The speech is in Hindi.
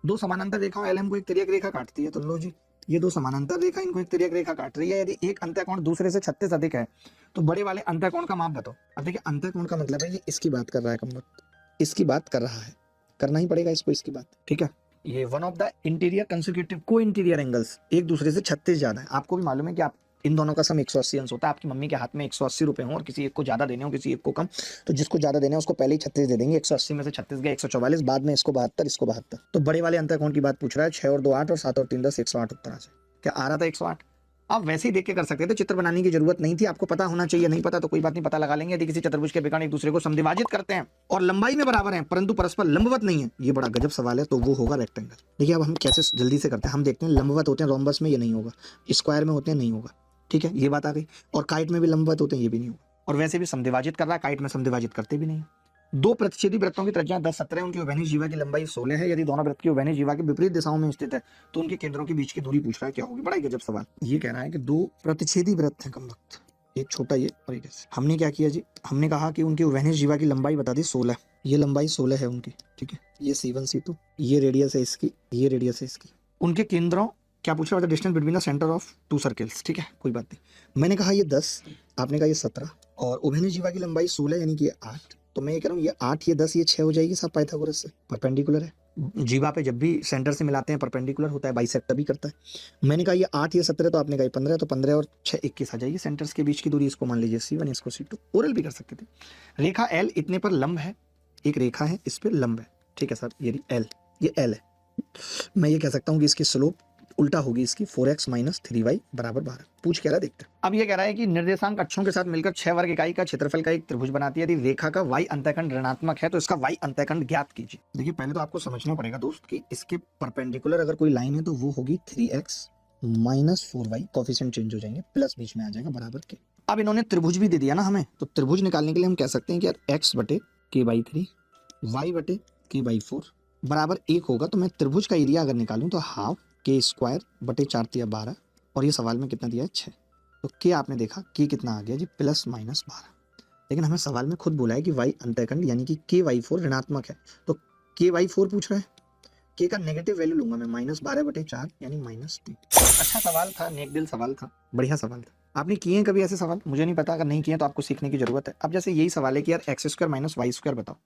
दो समानांतर रेखाओं एल एम को एक तिर्यक रेखा काटती है, तो लो जी ये दो समानांतर रेखा इनको एक तिर्यक रेखा काट रही है। यदि एक अंतःकोण दूसरे से 36 अधिक है तो बड़े वाले अंतःकोण का माप बताओ। अब देखिए अंतःकोण का मतलब है ये इसकी बात कर रहा है, कम वक्त इसकी बात कर रहा है, करना ही पड़ेगा इसको इसकी बात, ठीक है। ये one of the interior consecutive को इंटीरियर एंगल्स एक दूसरे से 36 ज्यादा है। आपको भी मालूम है कि आप इन दोनों का सम 180 अंश होता है। आपकी मम्मी के हाथ में 180 रुपए हो और किसी एक को ज्यादा देने हो किसी एक को कम, तो जिसको ज्यादा देने हो उसको पहले ही 36 दे देंगे। 180 में से 36 गए 144, बाद में इसको 72 इसको 72। तो बड़े वाले अंतःकोण की बात पूछ रहा है। 6 और 2 8 और 7 और 3 10 108 उत्तर आ जाए। क्या आ रहा था 108? आप वैसे ही देख के कर सकते थे, चित्र बनाने की जरूरत नहीं थी। आपको पता होना चाहिए, नहीं पता तो कोई बात नहीं, पता लगा लेंगे। यदि किसी चतुर्भुज के विकर्ण एक दूसरे को समद्विभाजित करते हैं और लंबाई में बराबर हैं परंतु परस्पर लंबवत नहीं है, ये बड़ा गजब सवाल है, तो वो होगा रेक्टेंगल। देखिए अब हम कैसे जल्दी से करते हैं, हम देखते हैं लंबवत होते हैं रोम्बस में, ये नहीं होगा। स्क्वायर में होते हैं, नहीं होगा, ठीक है, ये बात आ गई। और काइट में भी लंबवत होते हैं, ये भी नहीं होगा। और वैसे भी समद्विभाजित कर रहा है, काइट में समद्विभाजित करते भी नहीं। दो प्रतिच्छेदी वृत्तों की त्रिज्या 10 17 है, उनकी उभयनिष्ठ जीवा की लंबाई 16 है। यदि दोनों वृत्त की उभयनिष्ठ जीवा के विपरीत दिशाओं में स्थित है तो उनके केंद्रों के बीच की दूरी पूछ रहा है, क्या होगी। बड़ा ही गजब सवाल। ये कह रहा है कि दो प्रतिच्छेदी वृत्त हैं कम वक्त, एक छोटा ये और एक ऐसे। हमने क्या किया जी, हमने कहा कि उनकी उभयनिष्ठ जीवा की लंबाई बता दी 16, ये लंबाई 16 है उनकी, ठीक है। ये C1 C2, ये रेडियस है इसकी, ये रेडियस है इसकी। उनके केंद्रों क्या पूछ रहा है, distance between the centre of to circles, ठीक है, कोई बात नहीं। मैंने कहा ये 10, आपने कहा ये 17 और उभयनिष्ठ जीवा की लंबाई 16 यानी कि ये 8। तो मैं ये कह रहा हूँ ये 8 ये 10 ये 6 हो जाएगी सब पाइथागोरस से, परपेंडिकुलर है। जीवा पे जब भी सेंटर से मिलाते हैं परपेंडिकुलर होता है, बाइसेक्टर भी करता है। मैंने कहा ये 8 ये 17, तो आपने कहा 15, तो 15 और 6 21 आ जाएगी। सेंटर्स के बीच की दूरी इसको मान लीजिए C1, इसको C2। ओरल भी कर सकते थे। रेखा L इतने पर लंब है, एक रेखा है इस पर लंब है, ठीक है सर, ये L, ये L है। मैं ये कह सकता हूँ कि इसकी स्लोप उल्टा होगी इसकी, 4x - 3y = 12। पूछ कह रहा है, देखते हैं। अब ये कह रहा है कि निर्देशांक अक्षों के साथ मिलकर 6 वर्ग इकाई का क्षेत्रफल का एक त्रिभुज बनाती है। यदि रेखा का y अंतःखंड ऋणात्मक है तो इसका y अंतःखंड ज्ञात कीजिए। देखिए पहले तो आपको समझना पड़ेगा दोस्त कि इसके परपेंडिकुलर अगर कोई लाइन है तो वो होगी 3x - 4y, कोफिशिएंट चेंज हो जाएंगे, प्लस बीच में आ जाएगा बराबर के। अब इन्होंने त्रिभुज भी दे दिया ना हमें, तो त्रिभुज निकालने के लिए हम कह सकते हैं कि यार x/k/3 y/k/4 बराबर 1 होगा। तो मैं त्रिभुज का एरिया अगर निकालूं तो हाफ k² बटे 4 × 12, और ये सवाल में कितना दिया है 6। तो k आपने देखा k कितना आ गया जी, +-12। लेकिन हमें सवाल में खुद बोला है कि y अंतःखंड यानी कि k/4 ऋणात्मक है, तो k/4 पूछ रहा है। k का नेगेटिव वैल्यू लूंगा मैं, -12/4 यानी -3। अच्छा सवाल था, नेक दिल सवाल था, बढ़िया सवाल था। आपने किए हैं कभी ऐसे सवाल? मुझे नहीं पता, अगर नहीं किए तो आपको सीखने की जरूरत है। अब जैसे यही सवाल है कि यार x² - y² बताओ,